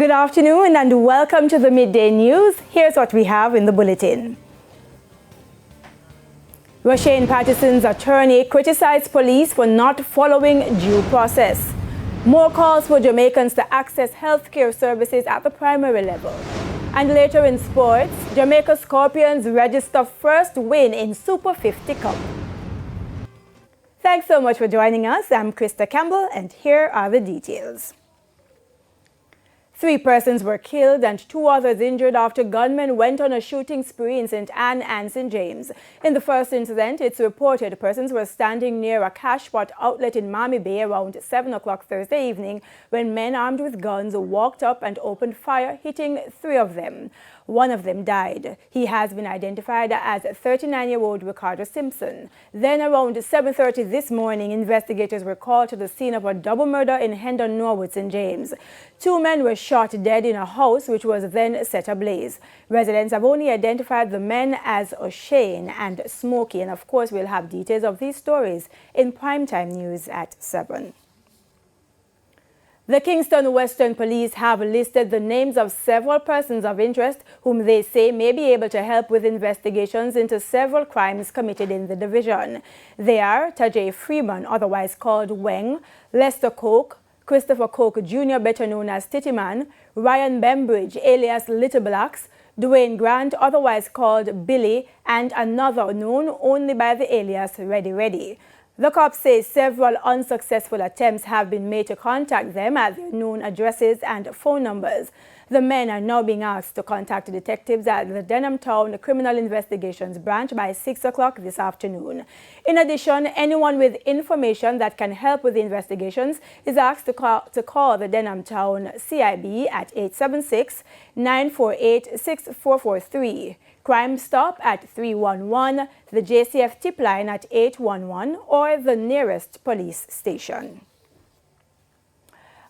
Good afternoon and welcome to the Midday News. Here's what we have in the bulletin. Roshane Patterson's attorney criticized police for not following due process. More calls for Jamaicans to access healthcare services at the primary level. And later in sports, Jamaica Scorpions register first win in Super 50 Cup. Thanks so much for joining us. I'm Krista Campbell and here are the details. 3 persons were killed and 2 others injured after gunmen went on a shooting spree in St. Anne and St. James. In the first incident, it's reported persons were standing near a Cashpot outlet in Miami Bay around 7 o'clock Thursday evening when men armed with guns walked up and opened fire, hitting 3 of them. 1 of them died. He has been identified as 39-year-old Ricardo Simpson. Then around 7:30 this morning, investigators were called to the scene of a double murder in Hendon, Norwood, St. James. 2 men were shot dead in a house which was then set ablaze. Residents have only identified the men as O'Shane and Smokey, and of course we'll have details of these stories in primetime news at 7. The Kingston Western Police have listed the names of several persons of interest whom they say may be able to help with investigations into several crimes committed in the division. They are Tajay Freeman, otherwise called Weng, Lester Coke, Christopher Coke Jr., better known as Tittyman, Ryan Bembridge, alias Little Blacks, Dwayne Grant, otherwise called Billy, and another known only by the alias Ready Ready. The cops say several unsuccessful attempts have been made to contact them at their known addresses and phone numbers. The men are now being asked to contact detectives at the Denham Town Criminal Investigations Branch by 6 o'clock this afternoon. In addition, anyone with information that can help with the investigations is asked to call the Denham Town CIB at 876-948-6443. Crime Stop at 311, the JCF tip line at 811, or the nearest police station.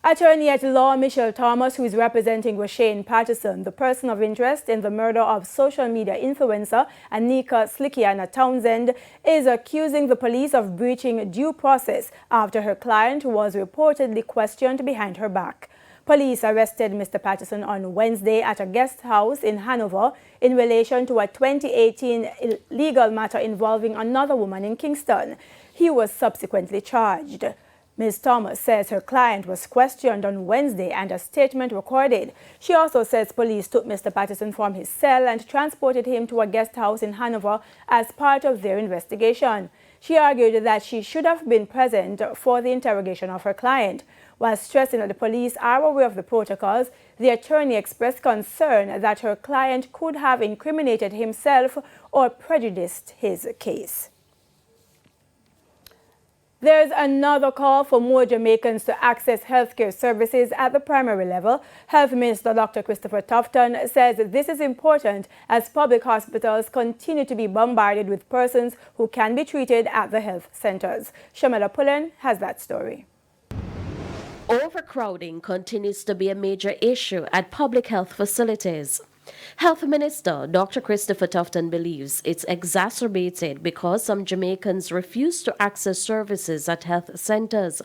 Attorney at law Michelle Thomas, who is representing Roshane Patterson, the person of interest in the murder of social media influencer Anika Slickiana Townsend, is accusing the police of breaching due process after her client was reportedly questioned behind her back. Police arrested Mr. Patterson on Wednesday at a guest house in Hanover in relation to a 2018 legal matter involving another woman in Kingston. He was subsequently charged. Ms. Thomas says her client was questioned on Wednesday and a statement recorded. She also says police took Mr. Patterson from his cell and transported him to a guest house in Hanover as part of their investigation. She argued that she should have been present for the interrogation of her client. While stressing that the police are aware of the protocols, the attorney expressed concern that her client could have incriminated himself or prejudiced his case. There's another call for more Jamaicans to access healthcare services at the primary level. Health Minister Dr. Christopher Tufton says this is important as public hospitals continue to be bombarded with persons who can be treated at the health centers. Shamela Pullen has that story. Overcrowding continues to be a major issue at public health facilities. Health Minister Dr. Christopher Tufton believes it's exacerbated because some Jamaicans refuse to access services at health centers.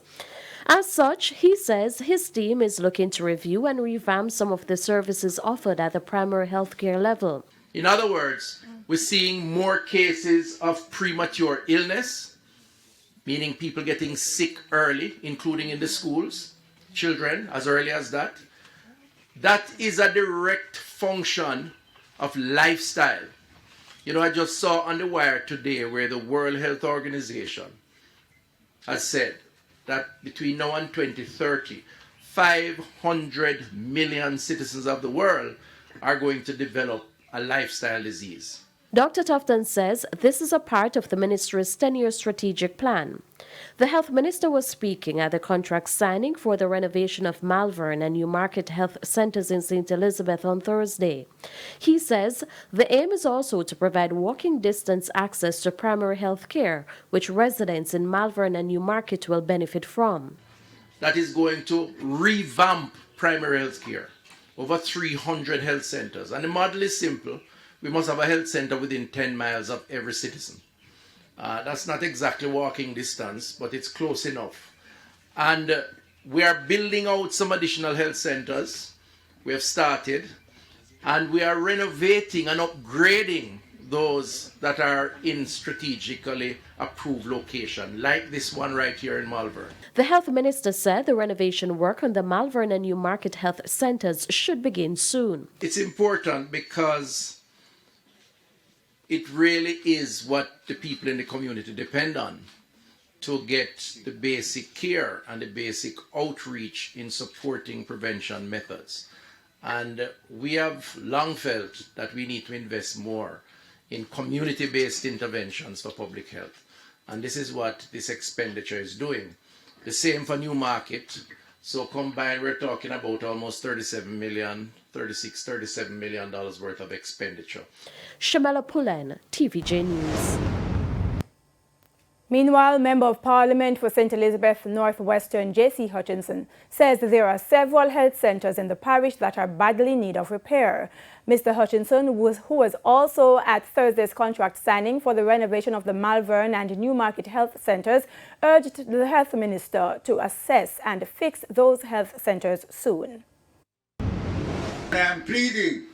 As such, he says his team is looking to review and revamp some of the services offered at the primary healthcare level. In other words, we're seeing more cases of premature illness, meaning people getting sick early, including in the schools, children as early as that. That is a direct function of lifestyle. You know, I just saw on the wire today where the World Health Organization has said that between now and 2030, 500 million citizens of the world are going to develop a lifestyle disease. Dr. Tufton says this is a part of the ministry's 10-year strategic plan. The health minister was speaking at the contract signing for the renovation of Malvern and Newmarket Health Centers in St. Elizabeth on Thursday. He says the aim is also to provide walking distance access to primary health care, which residents in Malvern and Newmarket will benefit from. That is going to revamp primary health care. Over 300 health centers. And the model is simple. We must have a health center within 10 miles of every citizen. That's not exactly walking distance, but it's close enough. And we are building out some additional health centers We have started, and we are renovating and upgrading those that are in strategically approved location, like this one right here in Malvern. The health minister said the renovation work on the Malvern and Newmarket health centers should begin soon. It's important because it really is what the people in the community depend on to get the basic care and the basic outreach in supporting prevention methods. And we have long felt that we need to invest more in community-based interventions for public health. And this is what this expenditure is doing. The same for Newmarket. So combined, we're talking about almost $37 million worth of expenditure. Shamela Pullen, TVJ News. Meanwhile, Member of Parliament for St. Elizabeth Northwestern J.C. Hutchinson says there are several health centres in the parish that are badly in need of repair. Mr. Hutchinson, who was also at Thursday's contract signing for the renovation of the Malvern and Newmarket health centres, urged the health minister to assess and fix those health centres soon. I am pleading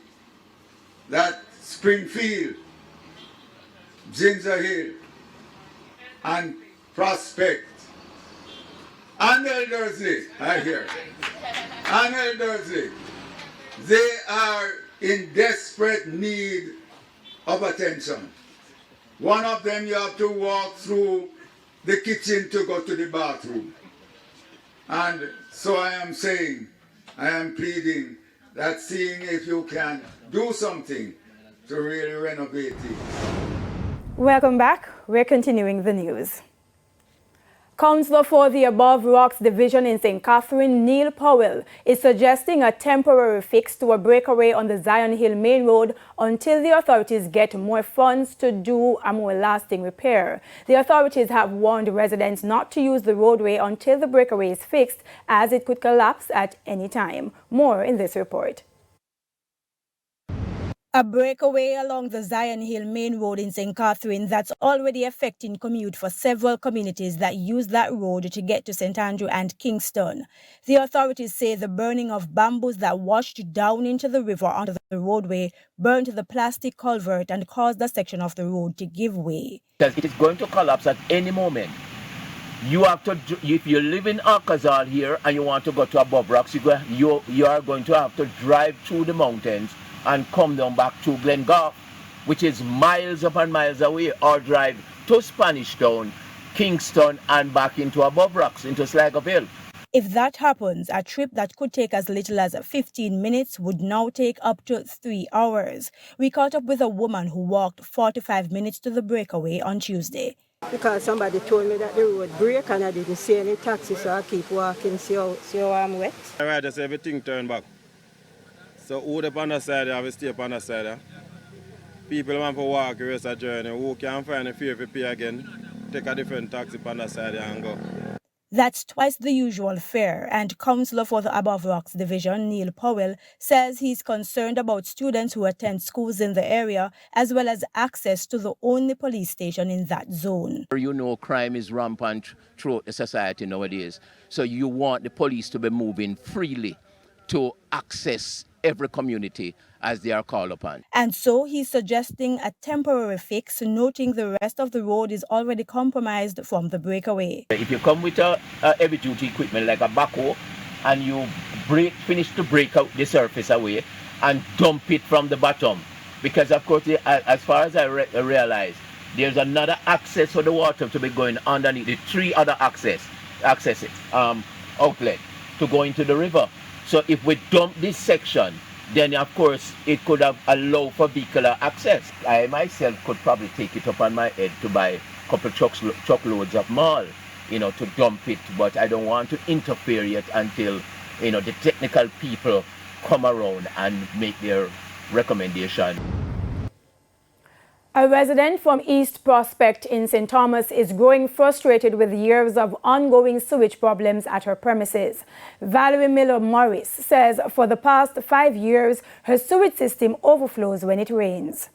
that Springfield, Ginger Hill, and Prospect, and Elderslie, I hear, and Elderslie, they are in desperate need of attention. One of them, you have to walk through the kitchen to go to the bathroom. And so I am saying, I am pleading that seeing if you can do something to really renovate it. Welcome back. We're continuing the news. Councillor for the Above Rocks Division in St. Catherine, Neil Powell, is suggesting a temporary fix to a breakaway on the Zion Hill Main Road until the authorities get more funds to do a more lasting repair. The authorities have warned residents not to use the roadway until the breakaway is fixed, as it could collapse at any time. More in this report. A breakaway along the Zion Hill Main Road in St. Catherine that's already affecting commute for several communities that use that road to get to St. Andrew and Kingston. The authorities say the burning of bamboos that washed down into the river onto the roadway burned the plastic culvert and caused a section of the road to give way. Because it is going to collapse at any moment. You have to, if you live in Arkansas here and you want to go to Above Rocks, you are going to have to drive through the mountains and come down back to Glengarth, which is miles upon miles away, or drive to Spanish Town, Kingston, and back into Above Rocks, into Sligo Hill. If that happens, a trip that could take as little as 15 minutes would now take up to 3 hours. We caught up with a woman who walked 45 minutes to the breakaway on Tuesday. Because somebody told me that the road break and I didn't see any taxi, so I keep walking, see how I'm wet. All right, just everything turned back. So who up on the side, have to stay up on the side. People want to walk the rest of the journey. Who can find a fare to pay again, take a different taxi on the side and go. That's twice the usual fare, and Councillor for the Above Rocks Division, Neil Powell, says he's concerned about students who attend schools in the area, as well as access to the only police station in that zone. You know, crime is rampant throughout the society nowadays. So you want the police to be moving freely to access every community as they are called upon. And so he's suggesting a temporary fix, noting the rest of the road is already compromised from the breakaway. If you come with a heavy duty equipment like a backhoe and you finish to break out the surface away and dump it from the bottom, because of course, as far as I realize, there's another access for the water to be going underneath the 3 other accesses, outlet to go into the river. So if we dump this section, then of course it could have allowed for vehicular access. I myself could probably take it up on my head to buy a couple truckloads of mall, to dump it, but I don't want to interfere yet until, the technical people come around and make their recommendation. A resident from East Prospect in St. Thomas is growing frustrated with years of ongoing sewage problems at her premises. Valerie Miller Morris says for the past 5 years, her sewage system overflows when it rains.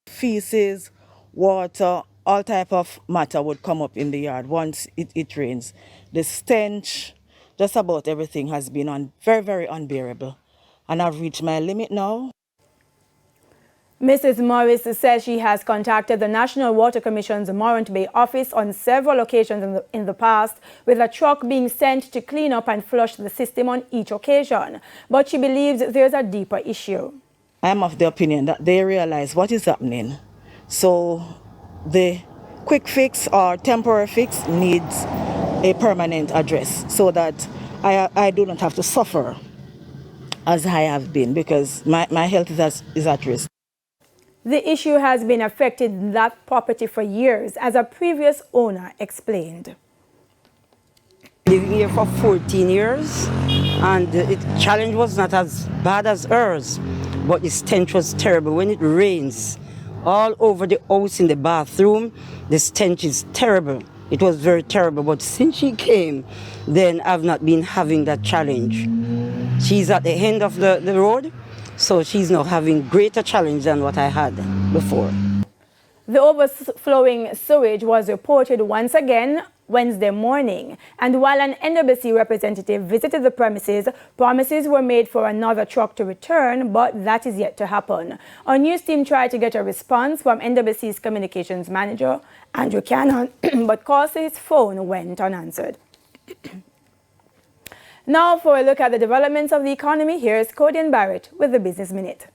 Feces, water, all type of matter would come up in the yard once it rains. The stench, just about everything has been very, very unbearable. And I've reached my limit now. Mrs. Morris says she has contacted the National Water Commission's Morant Bay office on several occasions in the past, with a truck being sent to clean up and flush the system on each occasion. But she believes there's a deeper issue. I am of the opinion that they realize what is happening. So the quick fix or temporary fix needs a permanent address so that I do not have to suffer as I have been, because my health is at risk. The issue has been affecting that property for years, as a previous owner explained. Living here for 14 years, and the challenge was not as bad as hers, but the stench was terrible. When it rains, all over the house, in the bathroom, the stench is terrible. It was very terrible, but since she came, then I've not been having that challenge. She's at the end of the road, so she's now having greater challenge than what I had before. The overflowing sewage was reported once again Wednesday morning, and while an NWC representative visited the premises, promises were made for another truck to return, but that is yet to happen. Our news team tried to get a response from NWC's communications manager, Andrew Cannon, but calls to his phone went unanswered. Now for a look at the developments of the economy, here's Codian Barrett with the Business Minute.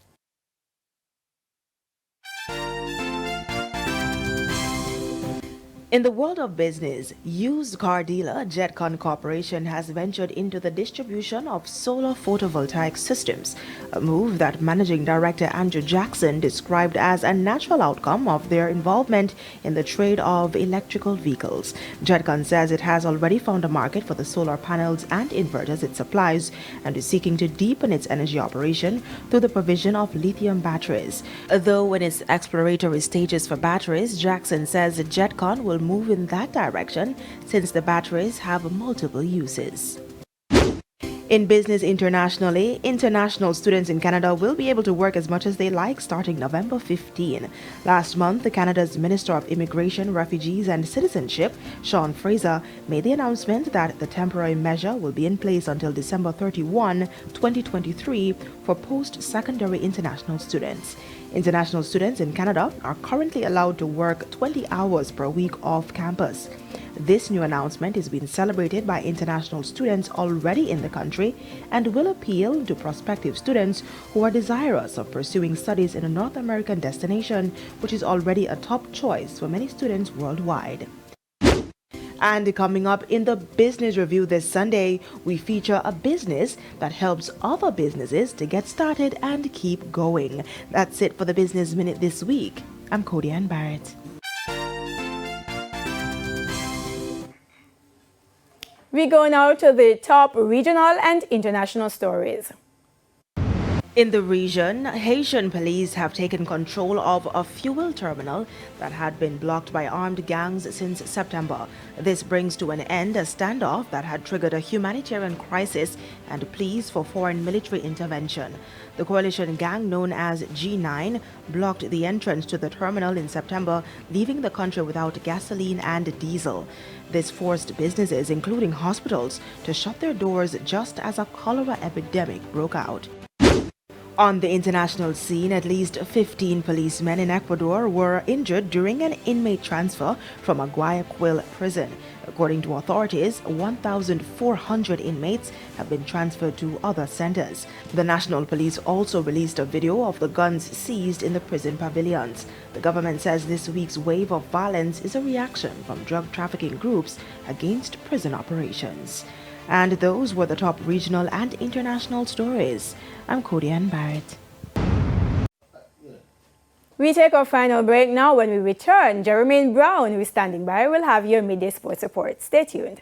In the world of business, used car dealer Jetcon Corporation has ventured into the distribution of solar photovoltaic systems, a move that Managing Director Andrew Jackson described as a natural outcome of their involvement in the trade of electrical vehicles. Jetcon says it has already found a market for the solar panels and inverters it supplies and is seeking to deepen its energy operation through the provision of lithium batteries. Though in its exploratory stages for batteries, Jackson says Jetcon will move in that direction since the batteries have multiple uses. In business internationally, international students in Canada will be able to work as much as they like starting November 15. Last month, Canada's Minister of Immigration, Refugees and Citizenship, Sean Fraser, made the announcement that the temporary measure will be in place until December 31, 2023 for post-secondary international students. International students in Canada are currently allowed to work 20 hours per week off campus. This new announcement is being celebrated by international students already in the country and will appeal to prospective students who are desirous of pursuing studies in a North American destination, which is already a top choice for many students worldwide. And coming up in the Business Review this Sunday, we feature a business that helps other businesses to get started and keep going. That's it for the Business Minute this week. I'm Codian Barrett. We go now to the top regional and international stories. In the region, Haitian police have taken control of a fuel terminal that had been blocked by armed gangs since September. This brings to an end a standoff that had triggered a humanitarian crisis and pleas for foreign military intervention. The coalition gang known as G9 blocked the entrance to the terminal in September, leaving the country without gasoline and diesel. This forced businesses, including hospitals, to shut their doors just as a cholera epidemic broke out. On the international scene, at least 15 policemen in Ecuador were injured during an inmate transfer from a Guayaquil prison. According to authorities, 1,400 inmates have been transferred to other centers. The National Police also released a video of the guns seized in the prison pavilions. The government says this week's wave of violence is a reaction from drug trafficking groups against prison operations. And those were the top regional and international stories. I'm Codian Barrett. We take our final break now. When we return, Jermaine Brown, who is standing by, will have your midday sports report. Stay tuned.